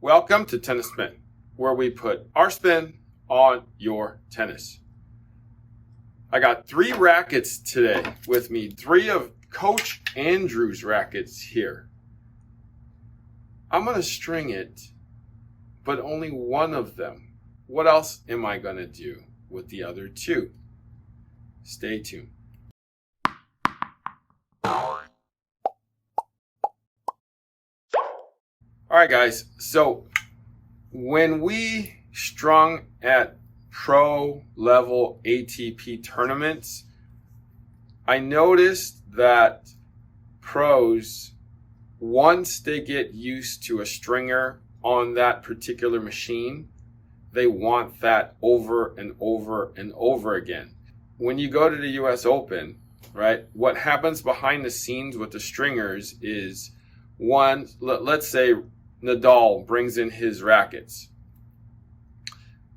Welcome to Tennis Spin, where we put our spin on your tennis. I got 3 rackets today with me, 3 of Coach Andrew's rackets here. I'm going to string it, but only one of them. What else am I going to do with the other 2? Stay tuned. All right, guys. So when we strung at pro level ATP tournaments, I noticed that pros, once they get used to a stringer on that particular machine, they want that over and over and over again. When you go to the US Open, right, what happens behind the scenes with the stringers is, one, let's say Nadal brings in his rackets.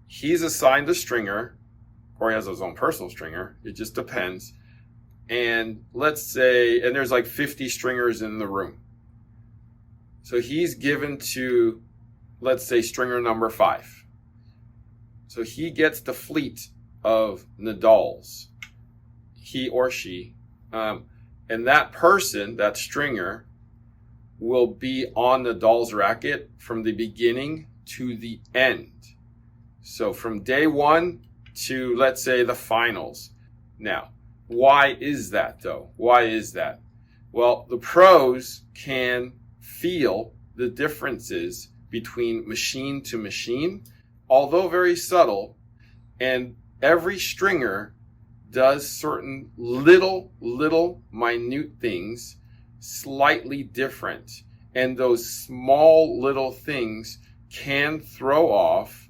He's assigned a stringer, or he has his own personal stringer. It just depends. And let's say, and there's like 50 stringers in the room. So he's given to, let's say, stringer number 5. So he gets the fleet of Nadal's, he or she. And that person, that stringer, will be on Nadal's racket from the beginning to the end. So from day 1 to, let's say, the finals. Now, why is that though? Why is that? Well, the pros can feel the differences between machine to machine, although very subtle, and every stringer does certain little minute things slightly different, and those small little things can throw off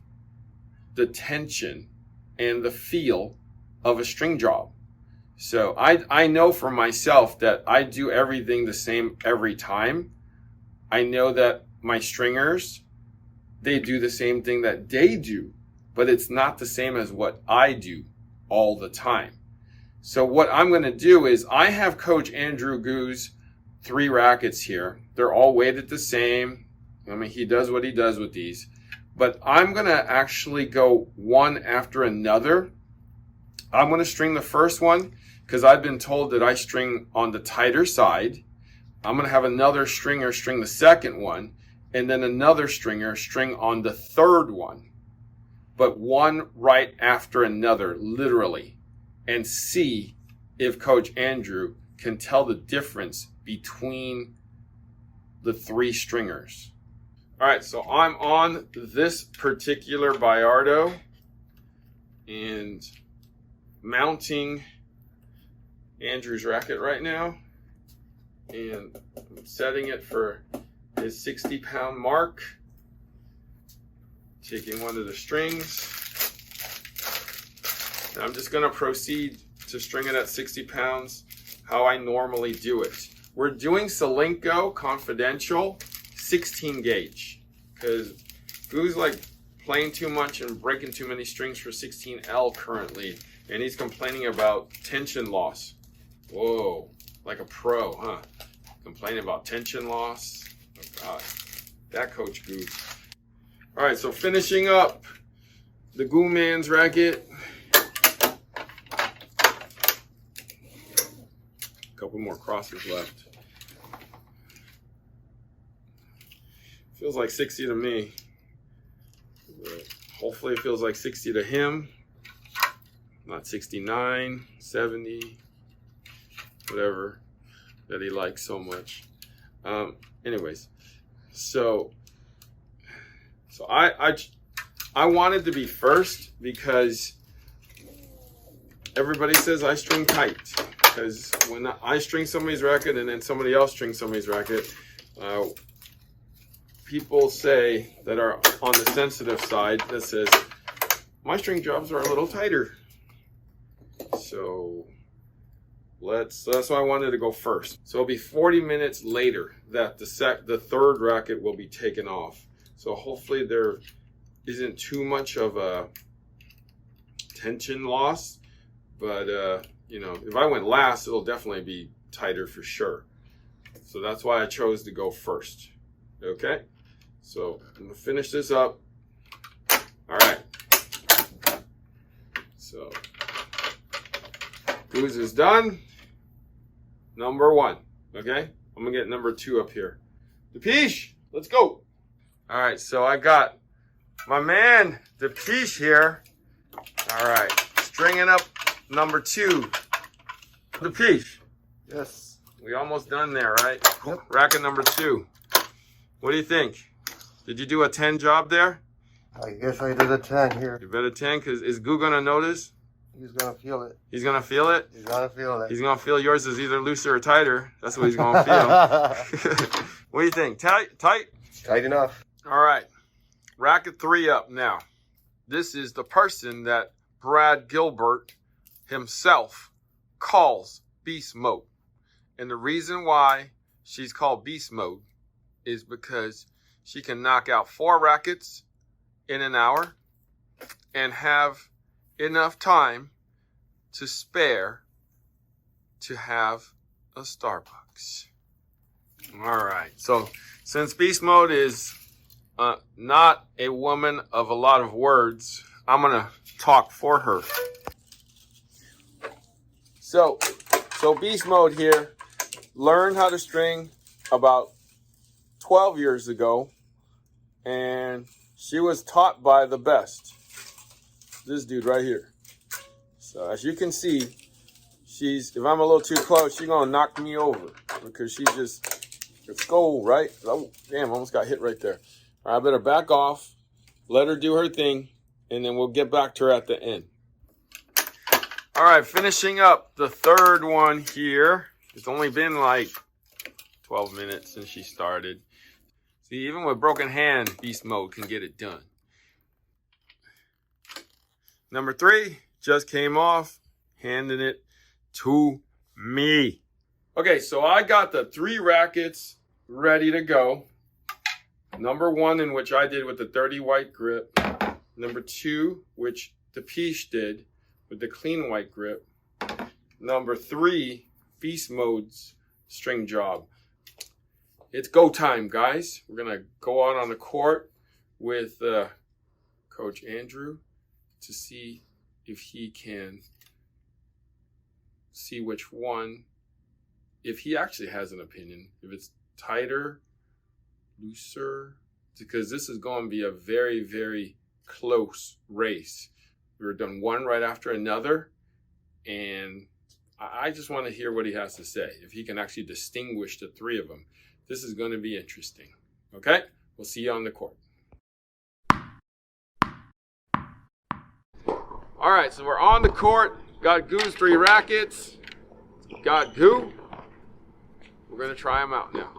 the tension and the feel of a string job. So I know for myself that I do everything the same every time. I know that my stringers, they do the same thing that they do, but it's not the same as what I do all the time. So what I'm going to do is, I have Coach Andrew Goo's 3 rackets here. They're all weighted the same. I mean, he does what he does with these. But I'm going to actually go one after another. I'm going to string the first one because I've been told that I string on the tighter side. I'm going to have another stringer string the second one, and then another stringer string on the third one. But one right after another, literally. And see if Coach Andrew can tell the difference between the 3 stringers. All right, so I'm on this particular Bayardo and mounting Andrew's racket right now, and I'm setting it for his 60-pound mark, taking one of the strings. And I'm just going to proceed to string it at 60 pounds how I normally do it. We're doing Solinco Confidential 16 gauge because Goo's like playing too much and breaking too many strings for 16L currently, and he's complaining about tension loss. Whoa, like a pro, huh? Complaining about tension loss. Oh God, that Coach Goo. All right, so finishing up the Goo Man's racket. Couple more crosses left. Feels like 60 to me. Hopefully it feels like 60 to him. Not 69, 70, whatever that he likes so much. Anyways, so I wanted to be first because everybody says I string tight. Because when I string somebody's racket and then somebody else strings somebody's racket, people say that are on the sensitive side that says, my string jobs are a little tighter. So that's why I wanted to go first. So it'll be 40 minutes later that the third racket will be taken off. So hopefully there isn't too much of a tension loss, but you know, if I went last, it'll definitely be tighter for sure. So that's why I chose to go first. Okay, So I'm gonna finish this up. All right. So goose is done. Number 1. Okay, I'm gonna get number 2 up here. Deepiz, let's go. All right, so I got my man Deepiz here. All right, stringing up number 2. Deepiz. Yes. We almost done there, right? Yep. Racket number 2. What do you think? Did you do a 10 job there? I guess I did a 10 here. You bet a 10, because is Goo gonna notice? He's gonna feel it. He's gonna feel it? He's gonna feel it. He's gonna feel yours is either looser or tighter. That's what he's gonna feel. What do you think? Tight? Tight? Tight enough. All right. Racket 3 up now. This is the person that Brad Gilbert himself calls Beast Mode. And the reason why she's called Beast Mode is because she can knock out 4 rackets in an hour and have enough time to spare to have a Starbucks. All right. So since Beast Mode is not a woman of a lot of words, I'm going to talk for her. So Beast Mode here learned how to string about 12 years ago, and she was taught by the best. This dude right here. So as you can see, if I'm a little too close, she's gonna knock me over because she just, let's go, right? Oh, damn, almost got hit right there. All right, I better back off, let her do her thing, and then we'll get back to her at the end. All right, finishing up the 3rd one here. It's only been like 12 minutes since she started. See, even with broken hand, Beast Mode can get it done. Number 3 just came off, handing it to me. Okay, so I got the 3 rackets ready to go. Number 1, in which I did with the 30 white grip. Number 2, which Deepiz did with the clean white grip. Number 3, Beast Mode's string job. It's go time, guys. We're going to go out on the court with Coach Andrew to see if he can see which one, if he actually has an opinion, if it's tighter, looser, because this is going to be a very, very close race. We were done one right after another, and I just want to hear what he has to say, if he can actually distinguish the 3 of them. This is going to be interesting. Okay? We'll see you on the court. All right, so we're on the court. Got Goo's 3 rackets. Got Goo. We're going to try them out now.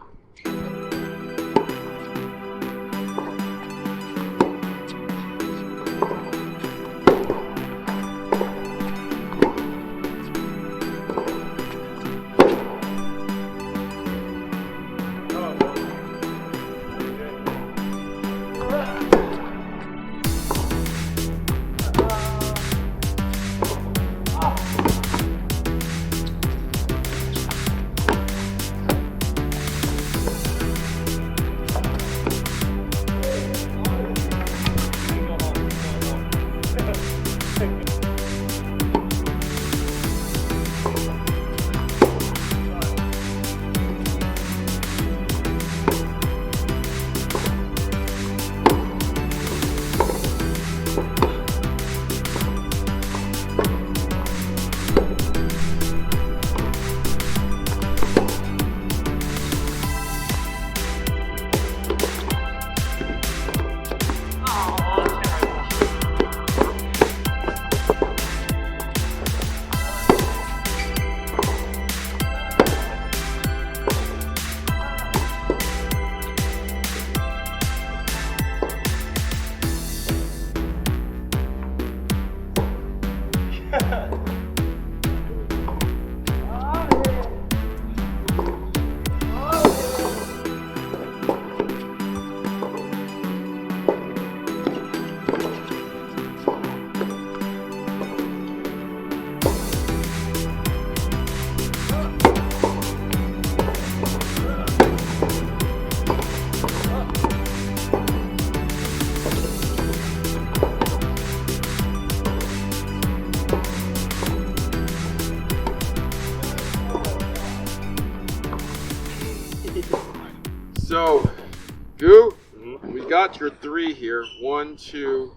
got your 3 here. 1, 2,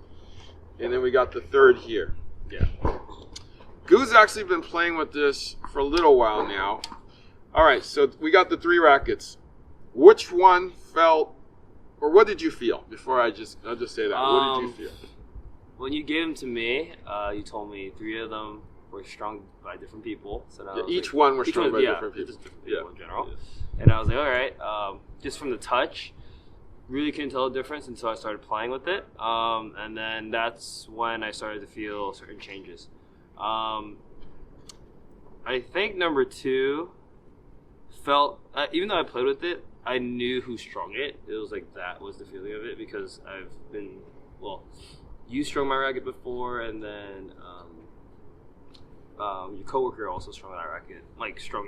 and then we got the 3rd here. Yeah. Goo's actually been playing with this for a little while now. All right, so we got the 3 rackets. Which one felt, or what did you feel? Before I'll just say that. What did you feel? When you gave them to me, you told me 3 of them were strung by different people. So now Each one were strung by different people. Just different people in general. Yeah. And I was like, all right, just from the touch, really couldn't tell the difference until I started playing with it. And then that's when I started to feel certain changes. I think number 2 felt, even though I played with it, I knew who strung it. It was like that was the feeling of it because I've been, you strung my racket before, and then your coworker also strung that racket, like strung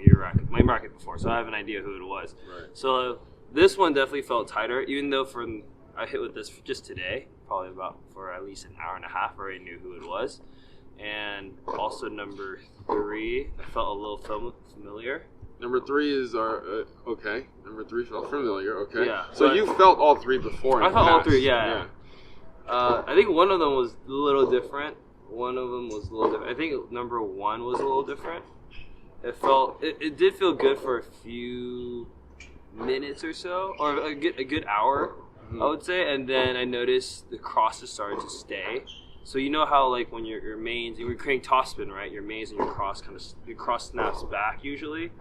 my racket before, so I have an idea who it was. Right. So this one definitely felt tighter, even though I hit with this just today, probably about for at least an hour and a half, I already knew who it was. And also number 3, I felt a little familiar. Number 3 is our okay. Number 3 felt familiar. Okay. Yeah. So you felt all 3 before. I felt all 3. Yeah. I think one of them was a little different. I think number 1 was a little different. It did feel good for a few minutes or so, or a good hour, I would say. And then I noticed the crosses started to stay. So you know how like when your mains, you're creating topspin, right? Your mains and your cross snaps back usually.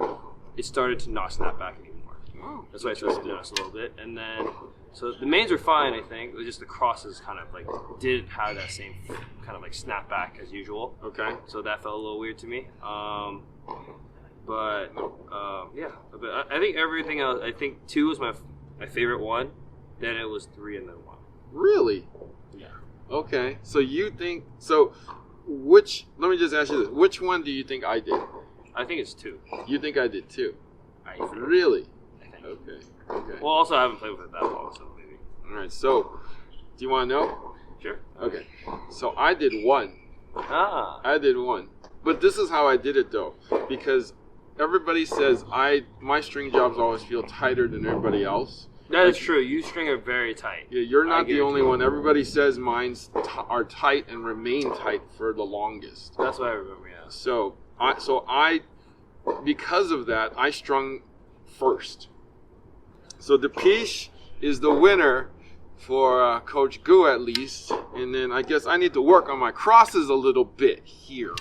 It started to not snap back anymore. Oh, that's why I started to notice a little bit. And then, so the mains were fine, I think. It was just the crosses kind of like didn't have that same kind of like snap back as usual. Okay. So that felt a little weird to me. Yeah. But I think everything else. I think 2 was my favorite one. Then it was 3 and then 1. Really? Yeah. Okay, so you think so? Let me just ask you this: which one do you think I did? I think it's 2. You think I did too? I think. Really? I think. Okay. Well, also I haven't played with it that long, so maybe. All right. So, do you want to know? Sure. Okay. So I did 1. I did 1, but this is how I did it though, because everybody says my string jobs always feel tighter than everybody else. That is true. You string are very tight. Yeah, you're not the only one. Everybody says mines are tight and remain tight for the longest. That's what I remember, yeah. So I, because of that, I strung first. So Deepiz is the winner for Coach Gu at least. And then I guess I need to work on my crosses a little bit here.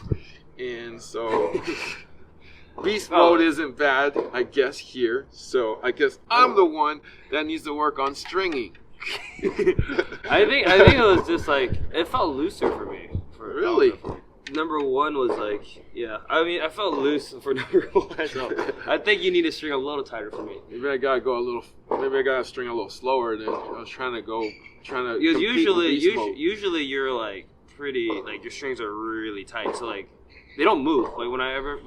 And so... Beast mode isn't bad, I guess, here. So I guess I'm the one that needs to work on stringing. I think it was just like, it felt looser for me. Really? Number 1 was like, yeah. I mean, I felt loose for number 1. So I think you need to string a little tighter for me. Maybe I gotta string a little slower than I was trying to. Because usually you're like pretty, like your strings are really tight. So like, they don't move. Like when I ever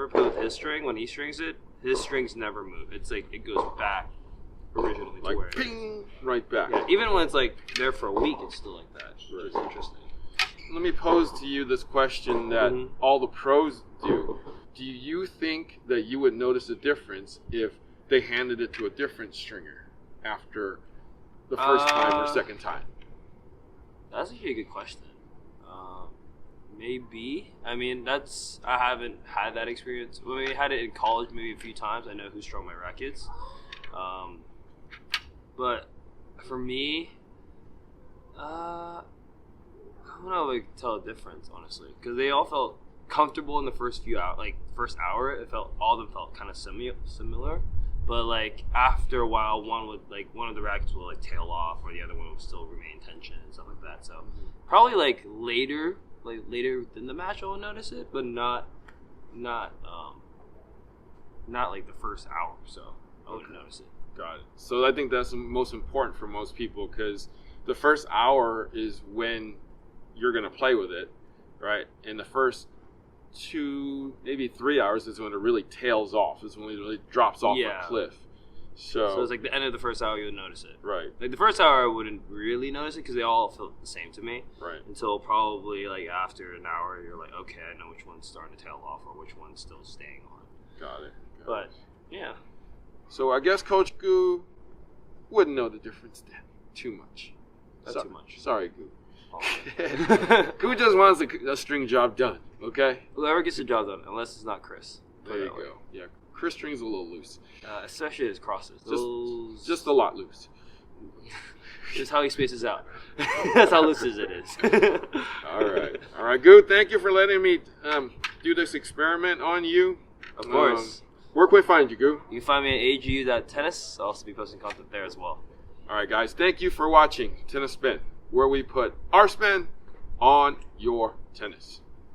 play with his string, when he strings it, his strings never move. It's like it goes back originally to where it ping, right back. Yeah, even when it's like there for a week, it's still like that. Which is interesting. Let me pose to you this question that all the pros do. Do you think that you would notice a difference if they handed it to a different stringer after the first time or second time? That's actually a good question. Maybe. I mean, I haven't had that experience. When we had it in college maybe a few times, I know who strung my rackets. But for me, I don't know if I can tell a difference, honestly. Because they all felt comfortable in the first hour. All of them felt kind of similar. But like after a while, one of the rackets will like tail off, or the other one will still remain in tension and stuff like that. So probably like later within the match, I will notice it, but not like the first hour. So I wouldn't notice it. Got it. So I think that's the most important for most people, because the first hour is when you're going to play with it, right? And the first 2, maybe 3 hours is when it really tails off. Is when it really drops off a cliff. So it's like the end of the first hour, you'll notice it. Right. Like the first hour, I wouldn't really notice it because they all felt the same to me. Right. Until probably like after an hour, you're like, okay, I know which one's starting to tail off or which one's still staying on. Got it. But yeah. So I guess Coach Gu wouldn't know the difference then. too much. That's too much. Sorry, Goo. Oh. Goo just wants a string job done, okay? Whoever gets the job done, unless it's not Chris. There you go. Yeah, Chris string's a little loose. Especially his crosses. Just a lot loose. Just how he spaces out. That's how loose it is. All right, Goo. Thank you for letting me do this experiment on you. Of course. Where can we find you, Goo? You can find me at agu.tennis. I'll also be posting content there as well. All right, guys. Thank you for watching Tennis Spin, where we put our spin on your tennis.